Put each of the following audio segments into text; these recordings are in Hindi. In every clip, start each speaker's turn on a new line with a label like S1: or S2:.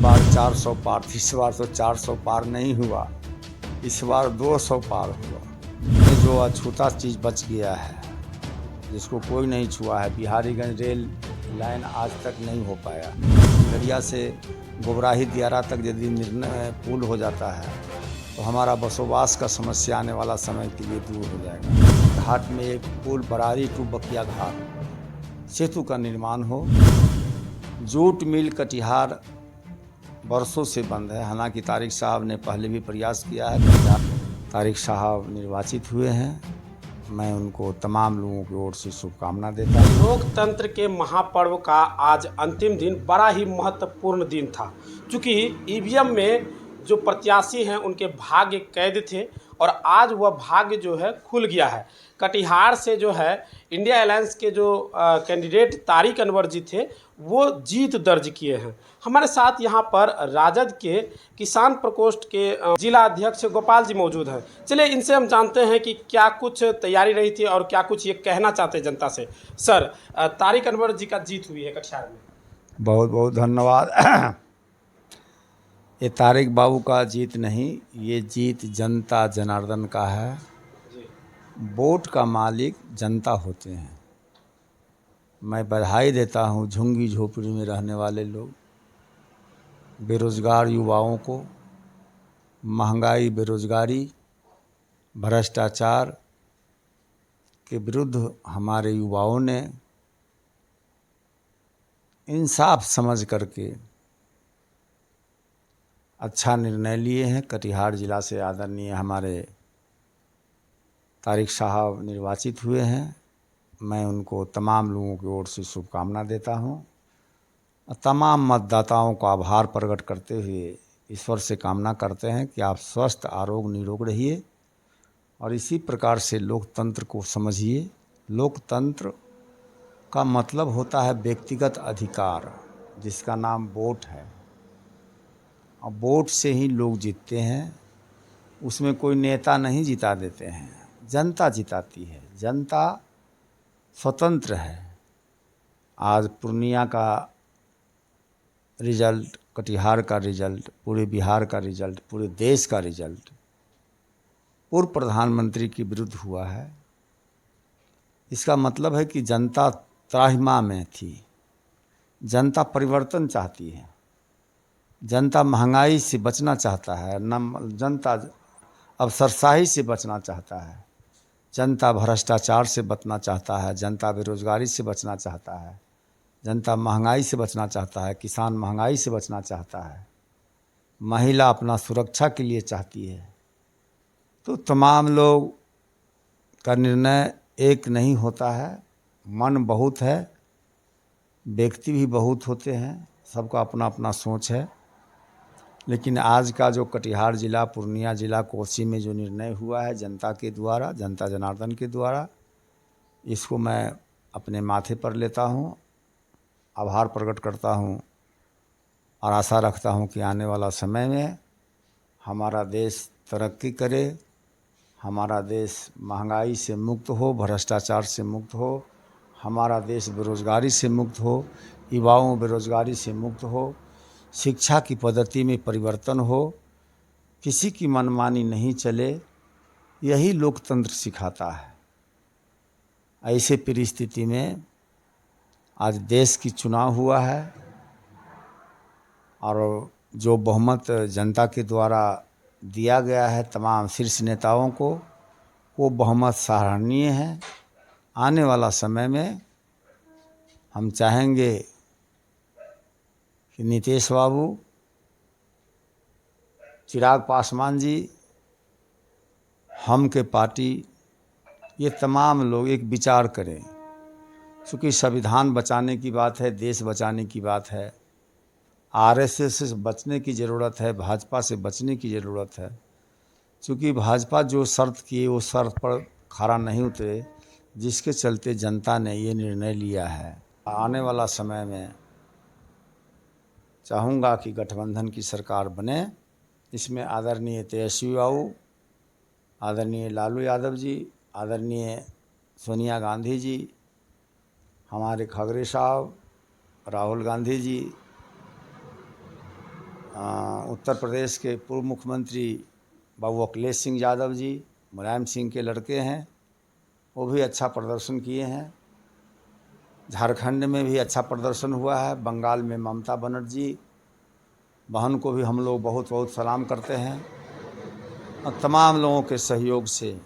S1: बार 400 पार, इस बार तो 400 पार नहीं हुआ, इस बार 200 पार हुआ। ये जो अछूता चीज़ बच गया है, जिसको कोई नहीं छुआ है, बिहारीगंज रेल लाइन आज तक नहीं हो पाया। गड़िया से गोबराही दियारा तक यदि निर्णय पुल हो जाता है तो हमारा बसोबास का समस्या आने वाला समय के लिए दूर हो जाएगा। घाट में एक पुल बरारी टू बकिया घाट सेतु का निर्माण हो। जूट मिल कटिहार वर्षों से बंद है, हालांकि तारिक साहब ने पहले भी प्रयास किया है। तारिक साहब निर्वाचित हुए हैं, मैं उनको तमाम लोगों की ओर से शुभकामना देता हूँ।
S2: लोकतंत्र के महापर्व का आज अंतिम दिन बड़ा ही महत्वपूर्ण दिन था, क्योंकि ईवीएम में जो प्रत्याशी हैं उनके भाग्य कैद थे और आज वह भाग्य जो है खुल गया है। कटिहार से जो है इंडिया अलायंस के जो कैंडिडेट तारिक अनवर जी थे वो जीत दर्ज किए हैं। हमारे साथ यहाँ पर राजद के किसान प्रकोष्ठ के जिला अध्यक्ष गोपाल जी मौजूद हैं। चलिए इनसे हम जानते हैं कि क्या कुछ तैयारी रही थी और क्या कुछ ये कहना चाहते हैं जनता से। सर, तारिक अनवर जी का जीत हुई है कटिहार में।
S1: बहुत बहुत धन्यवाद। ये तारिक बाबू का जीत नहीं, ये जीत जनता जनार्दन का है।
S2: जी
S1: वोट का मालिक जनता होते हैं। मैं बधाई देता हूँ झुग्गी झोपड़ी में रहने वाले लोग, बेरोज़गार युवाओं को। महंगाई, बेरोज़गारी, भ्रष्टाचार के विरुद्ध हमारे युवाओं ने इंसाफ समझ करके अच्छा निर्णय लिए हैं। कटिहार जिला से आदरणीय हमारे तारिक साहब निर्वाचित हुए हैं, मैं उनको तमाम लोगों की ओर से शुभकामना देता हूं। तमाम मतदाताओं का आभार प्रकट करते हुए ईश्वर से कामना करते हैं कि आप स्वस्थ आरोग्य निरोग रहिए और इसी प्रकार से लोकतंत्र को समझिए। लोकतंत्र का मतलब होता है व्यक्तिगत अधिकार, जिसका नाम वोट है। और वोट से ही लोग जीतते हैं, उसमें कोई नेता नहीं जिता देते हैं, जनता जिताती है। जनता स्वतंत्र है। आज पूर्णिया का रिजल्ट, कटिहार का रिजल्ट, पूरे बिहार का रिजल्ट, पूरे देश का रिजल्ट पूर्व प्रधानमंत्री के विरुद्ध हुआ है। इसका मतलब है कि जनता त्राहिमाम में थी, जनता परिवर्तन चाहती है, जनता महंगाई से बचना चाहता है, जनता अफसरशाही से बचना चाहता है, जनता भ्रष्टाचार से बचना चाहता है, जनता बेरोजगारी से बचना चाहता है, जनता महंगाई से बचना चाहता है, किसान महंगाई से बचना चाहता है, महिला अपना सुरक्षा के लिए चाहती है। तो तमाम लोग का निर्णय एक नहीं होता है, मन बहुत है, व्यक्ति भी बहुत होते हैं, सबका अपना अपना सोच है। लेकिन आज का जो कटिहार जिला, पूर्णिया जिला, कोसी में जो निर्णय हुआ है जनता के द्वारा, जनता जनार्दन के द्वारा, इसको मैं अपने माथे पर लेता हूँ, आभार प्रकट करता हूँ और आशा रखता हूँ कि आने वाला समय में हमारा देश तरक्की करे, हमारा देश महंगाई से मुक्त हो, भ्रष्टाचार से मुक्त हो, हमारा देश बेरोजगारी से मुक्त हो, युवाओं बेरोजगारी से मुक्त हो, शिक्षा की पद्धति में परिवर्तन हो, किसी की मनमानी नहीं चले। यही लोकतंत्र सिखाता है। ऐसे परिस्थिति में आज देश की चुनाव हुआ है और जो बहुमत जनता के द्वारा दिया गया है तमाम शीर्ष नेताओं को, वो बहुमत सराहनीय है। आने वाला समय में हम चाहेंगे कि नीतीश बाबू, चिराग पासवान जी, हम के पार्टी, ये तमाम लोग एक विचार करें। क्योंकि संविधान बचाने की बात है, देश बचाने की बात है, आरएसएस से बचने की ज़रूरत है, भाजपा से बचने की ज़रूरत है। क्योंकि भाजपा जो शर्त किए वो शर्त पर खरा नहीं उतरे, जिसके चलते जनता ने ये निर्णय लिया है। आने वाला समय में चाहूँगा कि गठबंधन की सरकार बने। इसमें आदरणीय तेजस्वी बाबू, आदरणीय लालू यादव जी, आदरणीय सोनिया गांधी जी, हमारे खगरे साहब, राहुल गांधी जी, उत्तर प्रदेश के पूर्व मुख्यमंत्री बाबू अखिलेश सिंह यादव जी मुलायम सिंह के लड़के हैं, वो भी अच्छा प्रदर्शन किए हैं। झारखंड में भी अच्छा प्रदर्शन हुआ है। बंगाल में ममता बनर्जी बहन को भी हम लोग बहुत बहुत सलाम करते हैं। और तमाम लोगों के सहयोग से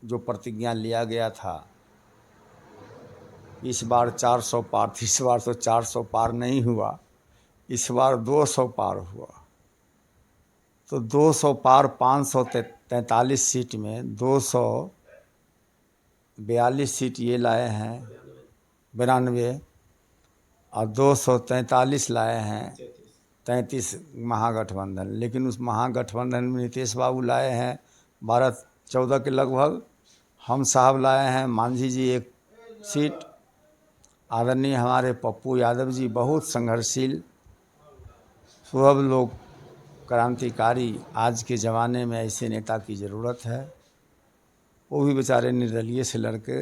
S1: जो प्रतिज्ञा लिया गया था, इस बार 400 पार थी, इस बार तो 400 पार नहीं हुआ, इस बार 200 पार हुआ। तो 200 पार 543 सीट में 242 सीट ये लाए हैं, 92, और 243 लाए हैं 33 महागठबंधन। लेकिन उस महागठबंधन में नीतीश बाबू लाए हैं 12-14 के लगभग, हम साहब लाए हैं मांझी जी 1 सीट, आदरणीय हमारे पप्पू यादव जी बहुत संघर्षशील, सब लोग क्रांतिकारी। आज के ज़माने में ऐसे नेता की ज़रूरत है। वो भी बेचारे निर्दलीय से लड़के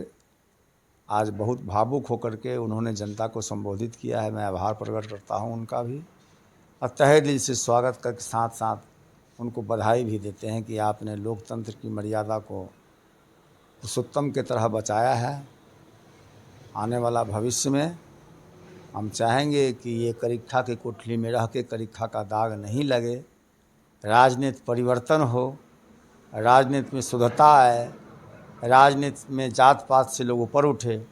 S1: आज बहुत भावुक होकर के उन्होंने जनता को संबोधित किया है। मैं आभार प्रकट करता हूं उनका भी, और तहे दिल से स्वागत के साथ साथ उनको बधाई भी देते हैं कि आपने लोकतंत्र की मर्यादा को पुरुषोत्तम की तरह बचाया है। आने वाला भविष्य में हम चाहेंगे कि ये करीक्षा की कोठरी में रह के करीक्षा का दाग नहीं लगे, राजनीति परिवर्तन हो, राजनीति में शुद्धता आए, राजनीति में जात पात से लोग ऊपर उठे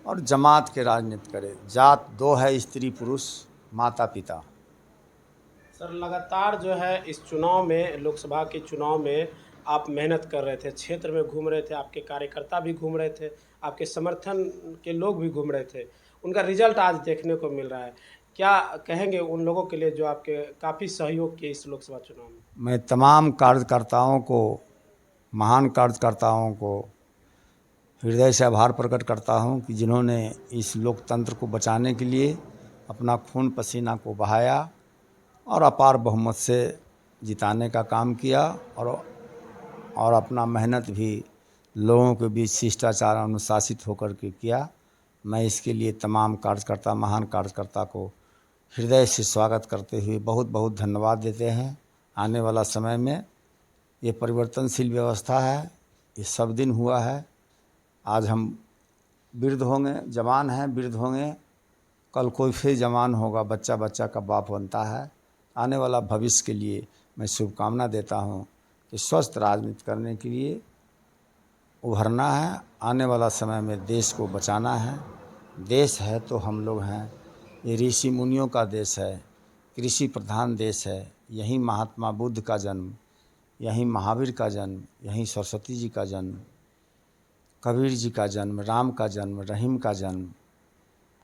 S1: और जमात के राजनीति करे। जात 2 है, स्त्री पुरुष माता पिता।
S2: सर लगातार जो है इस चुनाव में, लोकसभा के चुनाव में आप मेहनत कर रहे थे, क्षेत्र में घूम रहे थे, आपके कार्यकर्ता भी घूम रहे थे, आपके समर्थन के लोग भी घूम रहे थे, उनका रिजल्ट आज देखने को मिल रहा है। क्या कहेंगे उन लोगों के लिए जो आपके काफ़ी सहयोग किए इस लोकसभा चुनाव में?
S1: मैं तमाम कार्यकर्ताओं को, महान कार्यकर्ताओं को हृदय से आभार प्रकट करता हूं कि जिन्होंने इस लोकतंत्र को बचाने के लिए अपना खून पसीना को बहाया और अपार बहुमत से जिताने का काम किया, और अपना मेहनत भी लोगों के बीच शिष्टाचार अनुशासित होकर के किया। मैं इसके लिए तमाम कार्यकर्ता, महान कार्यकर्ता को हृदय से स्वागत करते हुए बहुत बहुत धन्यवाद देते हैं। आने वाला समय में ये परिवर्तनशील व्यवस्था है, ये सब दिन हुआ है। आज हम वृद्ध होंगे, जवान हैं, वृद्ध होंगे, कल कोई फिर जवान होगा, बच्चा बच्चा का बाप बनता है। आने वाला भविष्य के लिए मैं शुभकामना देता हूं कि स्वस्थ राजनीति करने के लिए उभरना है। आने वाला समय में देश को बचाना है। देश है तो हम लोग हैं। ये ऋषि मुनियों का देश है, कृषि प्रधान देश है। यहीं महात्मा बुद्ध का जन्म, यहीं महावीर का जन्म, यहीं सरस्वती जी का जन्म, कबीर जी का जन्म, राम का जन्म, रहीम का जन्म,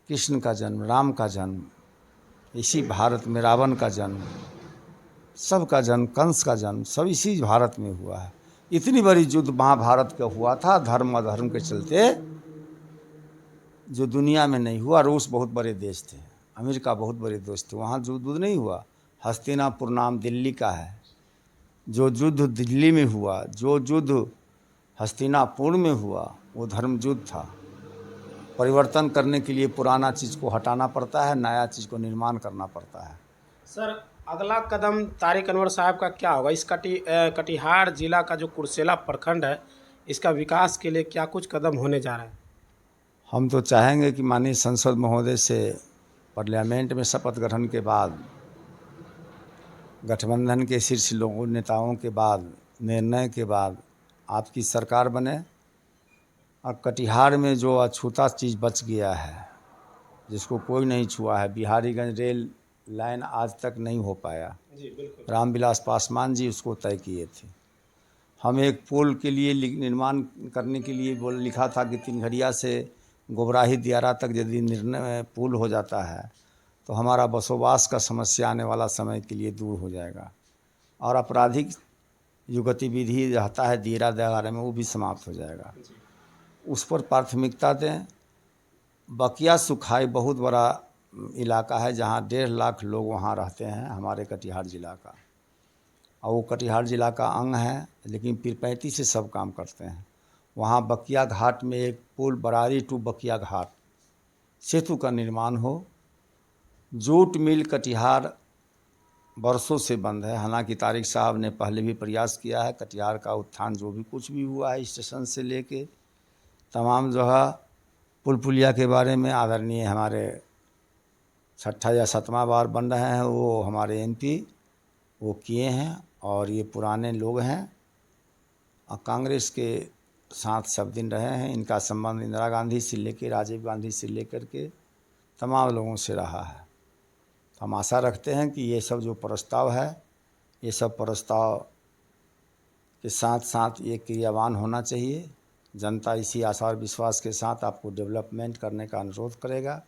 S1: कृष्ण का जन्म, राम का जन्म, इसी भारत में रावण का जन्म, सबका जन्म, कंस का जन्म, सब इसी भारत में हुआ है। इतनी बड़ी युद्ध महाभारत का हुआ था धर्म अधर्म के चलते, जो दुनिया में नहीं हुआ। रूस बहुत बड़े देश थे, अमेरिका बहुत बड़े देश थे, वहाँ युद्ध नहीं हुआ। हस्तिनापुर नाम दिल्ली का है। जो युद्ध दिल्ली में हुआ, जो युद्ध हस्तिनापुर में हुआ, वो धर्म युद्ध था। परिवर्तन करने के लिए पुराना चीज़ को हटाना पड़ता है, नया चीज़ को निर्माण करना पड़ता है।
S2: सर अगला कदम तारिक अनवर साहब का क्या होगा? इस कटिहार जिला का जो कुर्सेला प्रखंड है, इसका विकास के लिए क्या कुछ कदम होने जा रहा है?
S1: हम तो चाहेंगे कि माननीय संसद महोदय से पार्लियामेंट में शपथ ग्रहण के बाद, गठबंधन के शीर्ष लोगों नेताओं के बाद, निर्णय के बाद आपकी सरकार बने, और कटिहार में जो अछूता चीज़ बच गया है, जिसको कोई नहीं छुआ है, बिहारीगंज रेल लाइन आज तक नहीं हो पाया।
S2: जी बिल्कुल।
S1: रामविलास पासवान जी उसको तय किए थे। हम एक पुल के लिए निर्माण करने के लिए लिखा था कि तिनघरिया से गोबराही दियारा तक यदि निर्णय पुल हो जाता है तो हमारा बसोबास का समस्या आने वाला समय के लिए दूर हो जाएगा, और आपराधिक जो गतिविधि रहता है दियारा दियारा में, वो भी समाप्त हो जाएगा। उस पर प्राथमिकता दें। बकिया सुखाई बहुत बड़ा इलाका है, जहाँ 1.5 लाख लोग वहाँ रहते हैं, हमारे कटिहार ज़िला का, और वो कटिहार ज़िला का अंग है, लेकिन पीरपैंती से सब काम करते हैं। वहाँ बकिया घाट में एक पुल, बरारी टू बकिया घाट सेतु का निर्माण हो, जूट मिल कटिहार बरसों से बंद है। हालांकि तारिक साहब ने पहले भी प्रयास किया है। कटिहार का उत्थान जो भी कुछ भी हुआ है स्टेशन से लेके तमाम जगह पुल पुलिया के बारे में आदरणीय हमारे 6ठा या 7वां बार बन रहे हैं वो हमारे एमपी वो किए हैं और ये पुराने लोग हैं और कांग्रेस के साथ सब दिन रहे हैं। इनका संबंध इंदिरा गांधी से लेकर राजीव गांधी से लेकर के तमाम लोगों से रहा है। हम आशा रखते हैं कि ये सब जो प्रस्ताव है ये सब प्रस्ताव के साथ साथ ये क्रियावान होना चाहिए। जनता इसी आशा और विश्वास के साथ आपको डेवलपमेंट करने का अनुरोध करेगा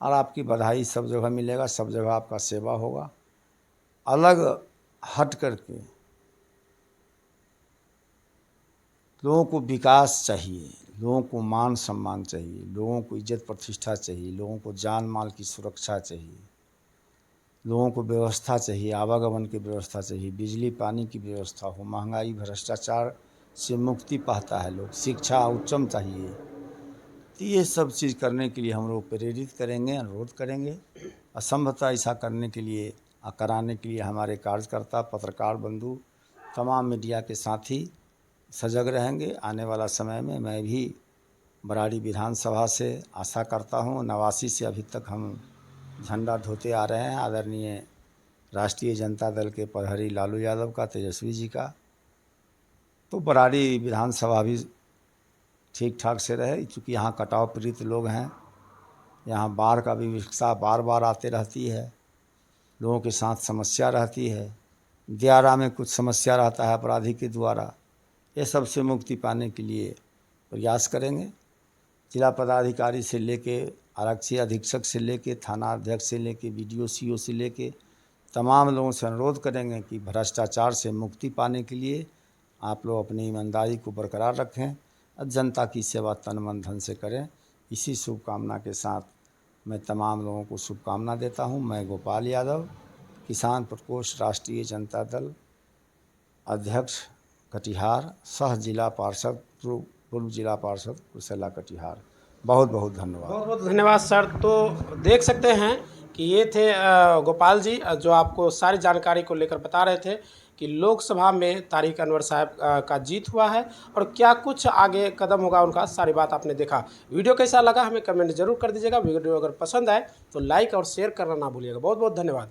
S1: और आपकी बधाई सब जगह मिलेगा, सब जगह आपका सेवा होगा। अलग हट करके लोगों को विकास चाहिए, लोगों को मान सम्मान चाहिए, लोगों को इज्जत प्रतिष्ठा चाहिए, लोगों को जान माल की सुरक्षा चाहिए, लोगों को व्यवस्था चाहिए, आवागमन की व्यवस्था चाहिए, बिजली पानी की व्यवस्था हो, महंगाई भ्रष्टाचार से मुक्ति पाता है लोग, शिक्षा उच्चम चाहिए। तो ये सब चीज़ करने के लिए हम लोग प्रेरित करेंगे, अनुरोध करेंगे। असंभवतः ऐसा करने के लिए कराने के लिए हमारे कार्यकर्ता पत्रकार बंधु तमाम मीडिया के साथी सजग रहेंगे। आने वाला समय में मैं भी बराड़ी विधानसभा से आशा करता हूँ, 89 से अभी तक हम झंडा ढोते आ रहे हैं आदरणीय राष्ट्रीय जनता दल के प्रहरी लालू यादव का, तेजस्वी जी का। तो बराड़ी विधानसभा भी ठीक ठाक से रहे, क्योंकि यहाँ कटाव पीड़ित लोग हैं। यहाँ बाढ़ का भी विवक्षा बार बार आते रहती है, लोगों के साथ समस्या रहती है, दियारा में कुछ समस्या रहता है अपराधी के द्वारा। ये सब से मुक्ति पाने के लिए प्रयास करेंगे। जिला पदाधिकारी से लेके आरक्षी अधीक्षक से लेके थाना अध्यक्ष से लेके बीडीओ सीओ से लेके तमाम लोगों से अनुरोध करेंगे कि भ्रष्टाचार से मुक्ति पाने के लिए आप लोग अपनी ईमानदारी को बरकरार रखें और जनता की सेवा तन मन धन से करें। इसी शुभकामना के साथ मैं तमाम लोगों को शुभकामना देता हूं। मैं गोपाल यादव, किसान प्रकोष्ठ राष्ट्रीय जनता दल अध्यक्ष कटिहार, सह जिला पार्षद पूर्व जिला पार्षद कुशला कटिहार। बहुत बहुत धन्यवाद।
S2: बहुत बहुत धन्यवाद सर। तो देख सकते हैं कि ये थे गोपाल जी जो आपको सारी जानकारी को लेकर बता रहे थे कि लोकसभा में तारिक अनवर साहब का जीत हुआ है और क्या कुछ आगे कदम होगा उनका, सारी बात आपने देखा। वीडियो कैसा लगा हमें कमेंट जरूर कर दीजिएगा। वीडियो अगर पसंद आए तो लाइक और शेयर करना ना भूलिएगा। बहुत बहुत धन्यवाद।